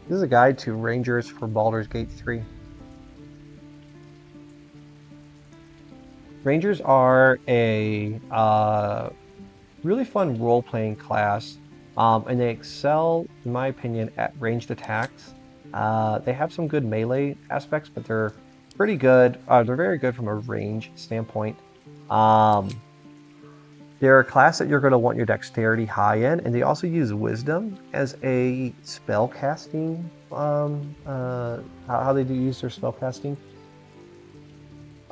This is a guide to Rangers for Baldur's Gate 3. Rangers are a really fun role-playing class, and they excel, in my opinion, at ranged attacks. They have some good melee aspects, but they're pretty good. They're very good from a range standpoint. Um, they're a class that you're going to want your dexterity high in, and they also use wisdom as a spell casting. How they do use their spell casting.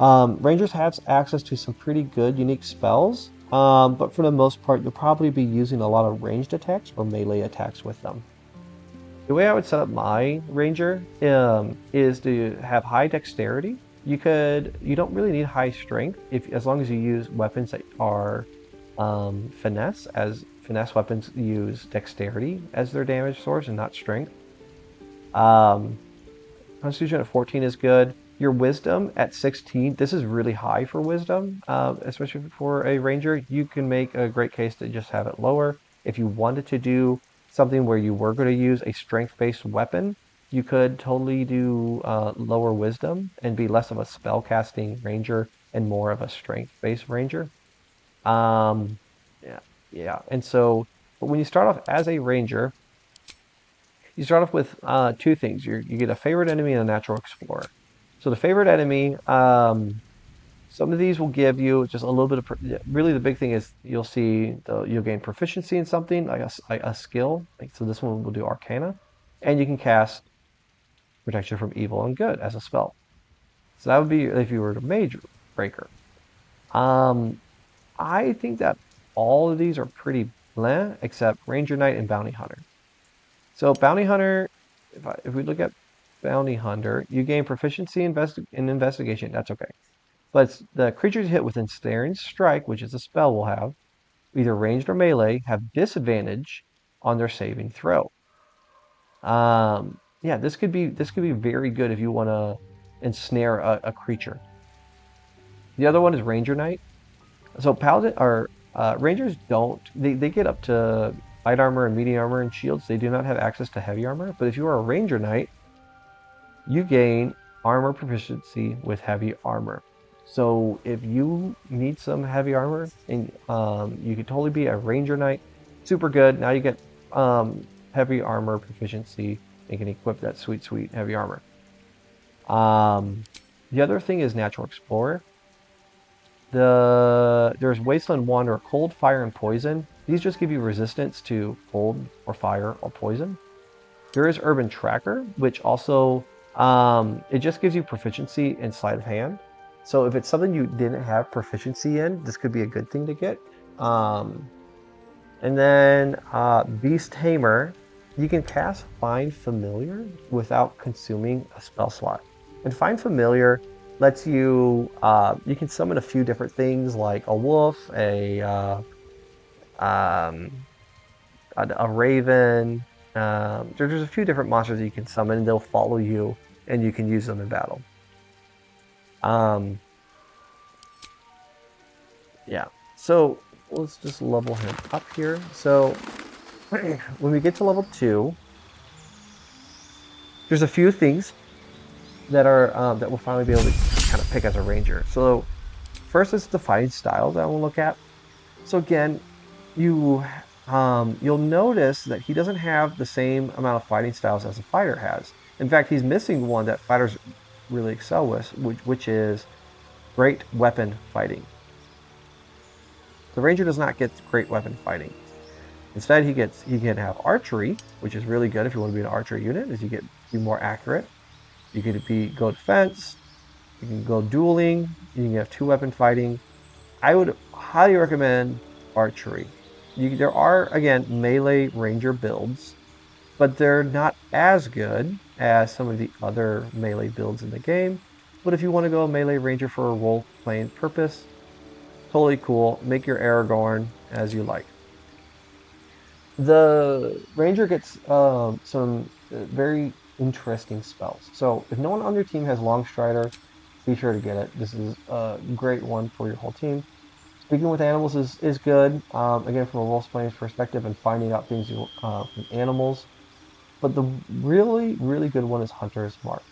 Rangers have access to some pretty good unique spells, but for the most part, you'll probably be using a lot of ranged attacks or melee attacks with them. The way I would set up my ranger is to have high dexterity. You don't really need high strength as long as you use weapons that are finesse, as finesse weapons use dexterity as their damage source and not strength. Um, Constitution at 14 is good. Your wisdom at 16, this is really high for wisdom, especially for a ranger. You can make a great case to just have it lower. If you wanted to do something where you were going to use a strength-based weapon, you could totally do lower wisdom and be less of a spell-casting ranger and more of a strength-based ranger. Um, yeah, yeah. And so, but when you start off as a ranger, you start off with two things. You get a favorite enemy and a natural explorer. So the favorite enemy, some of these will give you just a little bit of. Really, the big thing is you'll gain proficiency in something like a skill. Like, so this one will do Arcana, and you can cast Protection from Evil and Good as a spell. So that would be if you were a Mage Breaker. Um, I think that all of these are pretty bleh, except Ranger Knight and Bounty Hunter. So Bounty Hunter, if we look at Bounty Hunter, you gain proficiency in investigation. That's okay. But the creatures hit with Ensnaring Strike, which is a spell we'll have, either ranged or melee, have disadvantage on their saving throw. Yeah, this could be very good if you want to ensnare a creature. The other one is Ranger Knight. So Paladin or Rangers don't they get up to light armor and medium armor and shields. They do not have access to heavy armor. But if you are a Ranger Knight, you gain armor proficiency with heavy armor. So if you need some heavy armor, and you could totally be a Ranger Knight, super good. Now you get heavy armor proficiency and can equip that sweet, sweet heavy armor. Um, the other thing is Natural Explorer. There's Wasteland Wanderer, Cold, Fire, and Poison. These just give you resistance to cold or fire or poison. There is Urban Tracker, which also it just gives you proficiency in sleight of hand. So if it's something you didn't have proficiency in, this could be a good thing to get. Um, and then Beast Tamer, you can cast Find Familiar without consuming a spell slot. And Find Familiar lets you can summon a few different things like a wolf, um, a raven. There's a few different monsters that you can summon, and they'll follow you, and you can use them in battle. Um, yeah. So let's just level him up here. So when we get to level 2, there's a few things that we'll finally be able to kind of pick as a ranger. So first is the fighting style that we'll look at. So again, you you'll notice that he doesn't have the same amount of fighting styles as a fighter has. In fact, he's missing one that fighters really excel with, which is great weapon fighting. The ranger does not get great weapon fighting. Instead, he can have archery, which is really good if you want to be an archery unit, as you get be more accurate. You can go defense. You can go dueling. You can have two weapon fighting. I would highly recommend archery. There are, again, melee ranger builds, but they're not as good as some of the other melee builds in the game. But if you want to go melee ranger for a role playing purpose, totally cool. Make your Aragorn as you like. The ranger gets some very interesting spells. So if no one on your team has Longstrider, be sure to get it. This is a great one for your whole team. Speaking with animals is good. Again, from a role playing perspective and finding out things from animals. But the really, really good one is Hunter's Mark.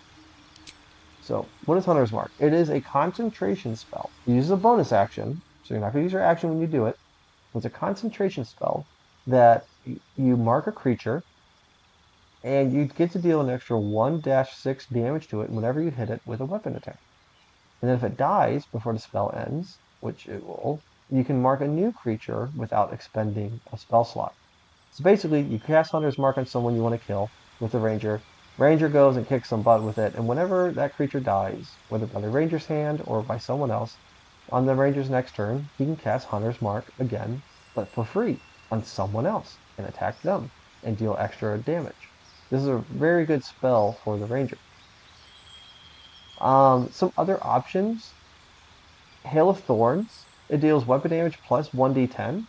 So what is Hunter's Mark? It is a concentration spell. You use a bonus action, so you're not going to use your action when you do it. It's a concentration spell that you mark a creature, and you get to deal an extra 1-6 damage to it whenever you hit it with a weapon attack. And then if it dies before the spell ends, which it will, you can mark a new creature without expending a spell slot. So basically, you cast Hunter's Mark on someone you want to kill with the Ranger. Ranger goes and kicks some butt with it, and whenever that creature dies, whether by the Ranger's hand or by someone else, on the Ranger's next turn, he can cast Hunter's Mark again, but for free, on someone else, and attack them, and deal extra damage. This is a very good spell for the Ranger. Some other options. Hail of Thorns. It deals weapon damage plus 1d10.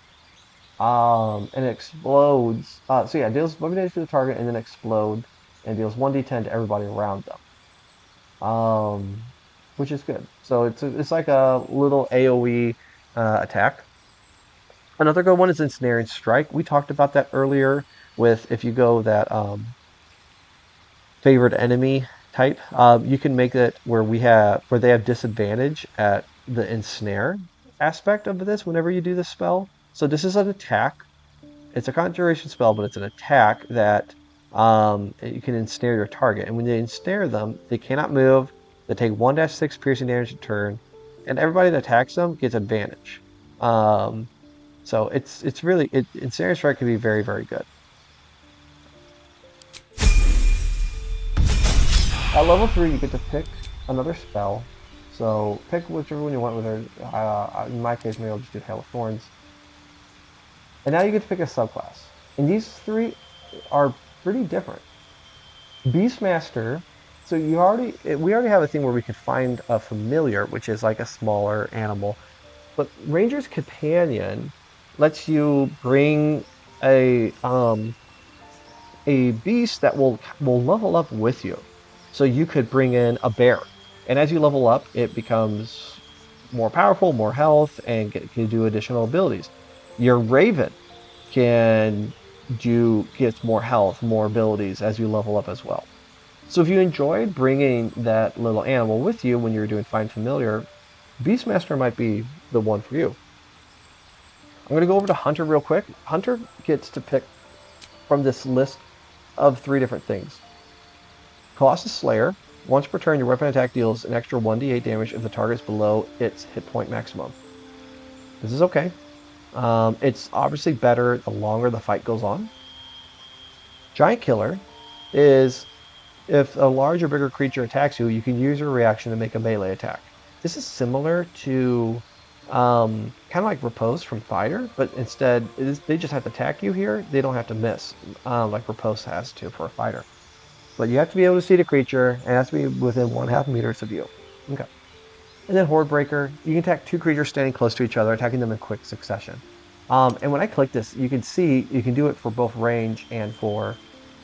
And it explodes. So yeah, it deals weapon damage to the target and then explodes and deals 1d10 to everybody around them. Which is good. So it's like a little AoE attack. Another good one is Ensnaring Strike. We talked about that earlier with if you go that favored enemy type. You can make it where they have disadvantage at the ensnare aspect of this whenever you do this spell. So this is an attack. It's a conjuration spell, but it's an attack that you can ensnare your target. And when you ensnare them, they cannot move. They take 1-6 piercing damage a turn, and everybody that attacks them gets advantage. So it's really Ensnaring Strike can be very, very good. At level 3, you get to pick another spell. So pick whichever one you want. Whether in my case, maybe I'll just do Hail of Thorns. And now you get to pick a subclass. And these three are pretty different. Beastmaster. So we already have a thing where we could find a familiar, which is like a smaller animal. But Ranger's Companion lets you bring a beast that will level up with you. So you could bring in a bear, and as you level up, it becomes more powerful, more health, and can do additional abilities. Your raven gets more health, more abilities as you level up as well. So if you enjoyed bringing that little animal with you when you're doing Find Familiar, Beastmaster might be the one for you. I'm going to go over to Hunter real quick. Hunter gets to pick from this list of 3 different things. Colossus Slayer. Once per turn, your weapon attack deals an extra 1d8 damage if the target is below its hit point maximum. This is okay. It's obviously better the longer the fight goes on. Giant Killer is if a large or bigger creature attacks you, you can use your reaction to make a melee attack. This is similar to kind of like Riposte from Fire, but instead they just have to attack you here. They don't have to miss like Riposte has to for a fighter. But you have to be able to see the creature, and it has to be within 1/2 meters of you. Okay. And then Horde Breaker, you can attack 2 creatures standing close to each other, attacking them in quick succession. And when I click this, you can see you can do it for both range and for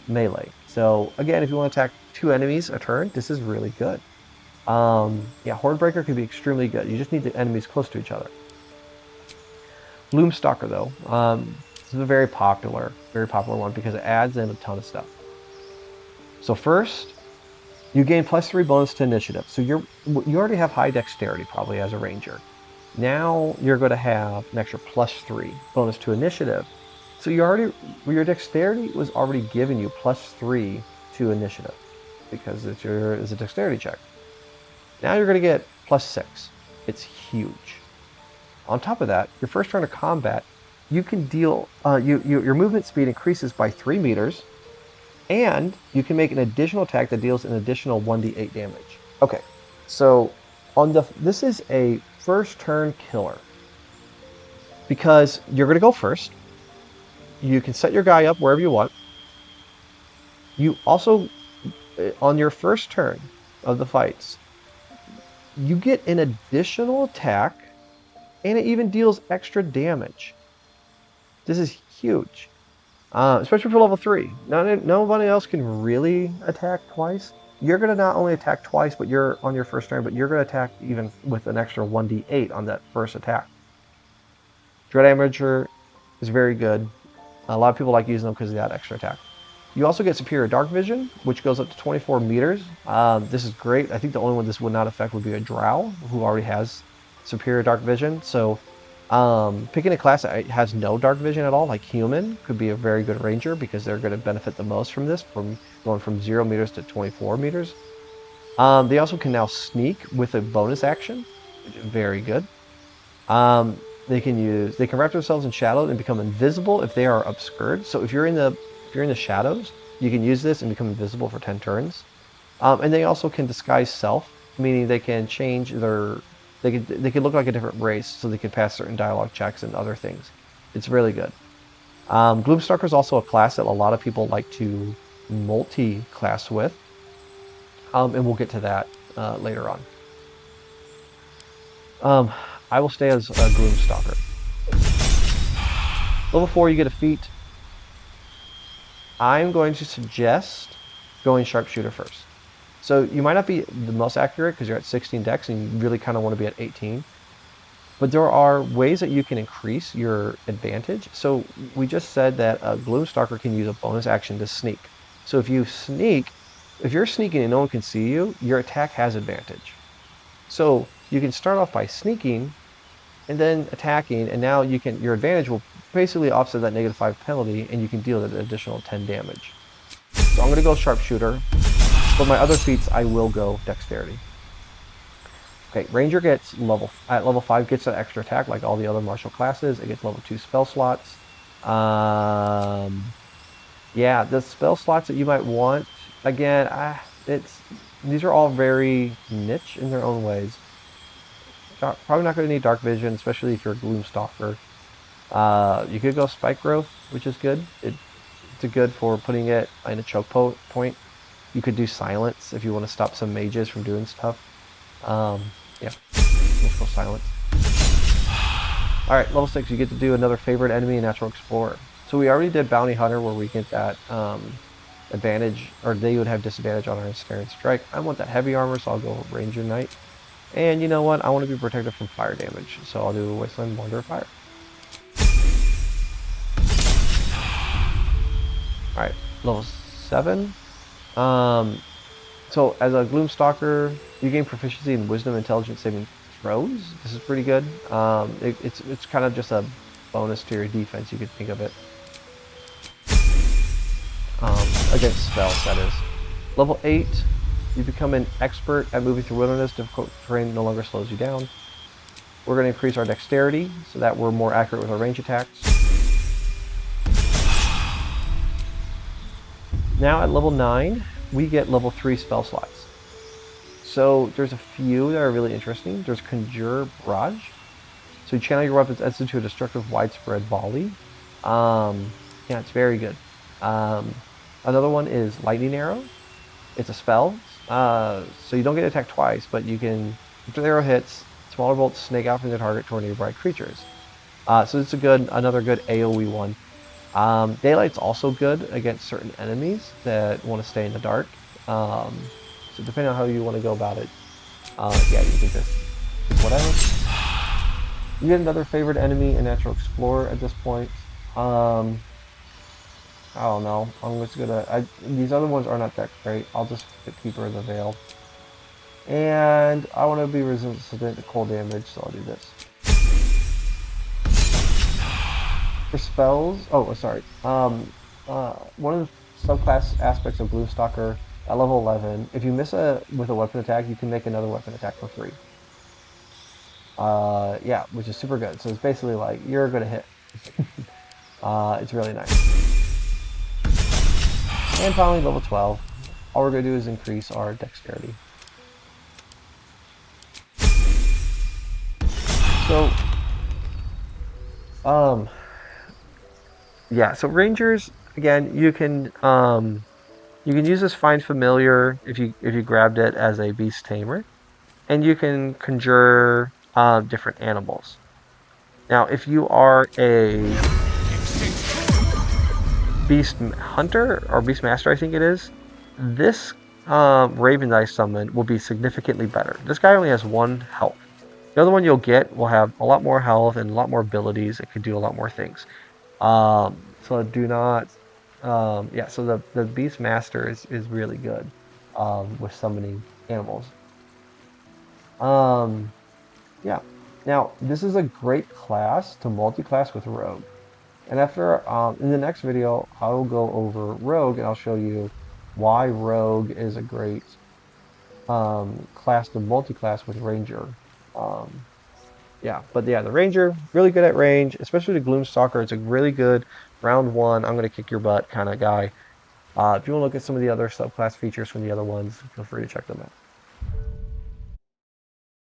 melee. So again, if you want to attack 2 enemies a turn, this is really good. Yeah, Horde Breaker could be extremely good. You just need the enemies close to each other. Gloomstalker, though, this is a very popular one because it adds in a ton of stuff. So first, you gain +3 bonus to initiative. So you already have high dexterity probably as a ranger. Now you're going to have an extra +3 bonus to initiative. So your dexterity was already giving you +3 to initiative because it's a dexterity check. Now you're going to get +6. It's huge. On top of that, your first turn of combat, you can deal your movement speed increases by 3 meters. And you can make an additional attack that deals an additional 1d8 damage. Okay, so this is a first turn killer because you're going to go first. You can set your guy up wherever you want. You also, on your first turn of the fights, you get an additional attack, and it even deals extra damage. This is huge. Especially for level 3. Nobody else can really attack twice. You're going to not only attack twice, but you're on your first turn, but you're going to attack even with an extra 1d8 on that first attack. Dread Amateur is very good. A lot of people like using them because of that extra attack. You also get Superior Dark Vision, which goes up to 24 meters. This is great. I think the only one this would not affect would be a Drow, who already has Superior Dark Vision. So picking a class that has no Dark Vision at all, like Human, could be a very good Ranger because they're going to benefit the most from this, from going from 0 meters to 24 meters. They also can now Sneak with a bonus action, which is very good. They can wrap themselves in shadow and become invisible if they are obscured. So if you're in the shadows, you can use this and become invisible for 10 turns. And they also can disguise self, meaning they can change they can look like a different race, so they can pass certain dialogue checks and other things. It's really good. Gloomstalker is also a class that a lot of people like to multi-class with, and we'll get to that later on. I will stay as a Gloomstalker. Level 4, you get a feat. I'm going to suggest going Sharpshooter first. So you might not be the most accurate because you're at 16 dex and you really kind of want to be at 18. But there are ways that you can increase your advantage. So we just said that a Gloomstalker can use a bonus action to sneak. So if you're sneaking and no one can see you, your attack has advantage. So you can start off by sneaking and then attacking, and now your advantage will basically offset that -5 penalty, and you can deal an additional 10 damage. So I'm going to go Sharpshooter. For my other feats, I will go Dexterity. Okay, Ranger gets at level 5 gets an extra attack like all the other martial classes. It gets level 2 spell slots. Yeah, the spell slots that you might want, again, these are all very niche in their own ways. Probably not going to need Dark Vision, especially if you're a Gloomstalker. You could go Spike Growth, which is good. It's good for putting it in a choke point. You could do Silence if you want to stop some mages from doing stuff. Yeah, let's go Silence. Alright, level 6, you get to do another favorite enemy, Natural Explorer. So we already did Bounty Hunter, where we get that advantage, or they would have disadvantage on our Ensnaring Strike. I want that heavy armor, so I'll go Ranger Knight. And you know what? I want to be protected from fire damage, so I'll do Wasteland Wonder of Fire. Alright, level 7. So as a Gloomstalker, you gain proficiency in Wisdom Intelligence saving throws. This is pretty good. It's kind of just a bonus to your defense, you could think of it. Against spells, that is. Level 8, you become an expert at moving through wilderness. Difficult terrain no longer slows you down. We're going to increase our dexterity so that we're more accurate with our range attacks. Now at level 9, we get level 3 spell slots. So there's a few that are really interesting. There's Conjure Barrage. So you channel your weapons into a destructive widespread volley. Yeah, it's very good. Another one is Lightning Arrow. It's a spell. So you don't get attacked twice, but you can, if the arrow hits, smaller bolts snake out from the target toward nearby creatures. So it's another good AoE one. Daylight's also good against certain enemies that want to stay in the dark. So depending on how you want to go about it, yeah, you can just whatever. You get another favorite enemy, a Natural Explorer at this point. I don't know. I'm just gonna. These other ones are not that great. I'll just pick Keeper of the Veil. And I want to be resistant to cold damage, so I'll do this. For spells, sorry. One of the subclass aspects of Gloomstalker at level 11, if you miss with a weapon attack, you can make another weapon attack for free. Yeah, which is super good. So it's basically like you're gonna hit. It's really nice. And finally, level 12. All we're gonna do is increase our dexterity. So, yeah. So Rangers, again, you can use this Find Familiar if you grabbed it as a Beast Tamer, and you can conjure different animals. Now, if you are a Beast Hunter or Beast Master, I think it is, this Raven that I summoned will be significantly better. This guy only has 1 health. The other one you'll get will have a lot more health and a lot more abilities. It can do a lot more things. So do not Yeah, so the Beast Master is really good with summoning animals. Um, yeah. Now, this is a great class to multi-class with Rogue. And after, in the next video, I will go over Rogue and I'll show you why Rogue is a great class to multi-class with Ranger. Um, yeah, but yeah, the Ranger, really good at range, especially the Gloomstalker. It's a really good round one, I'm going to kick your butt kind of guy. If you want to look at some of the other subclass features from the other ones, feel free to check them out.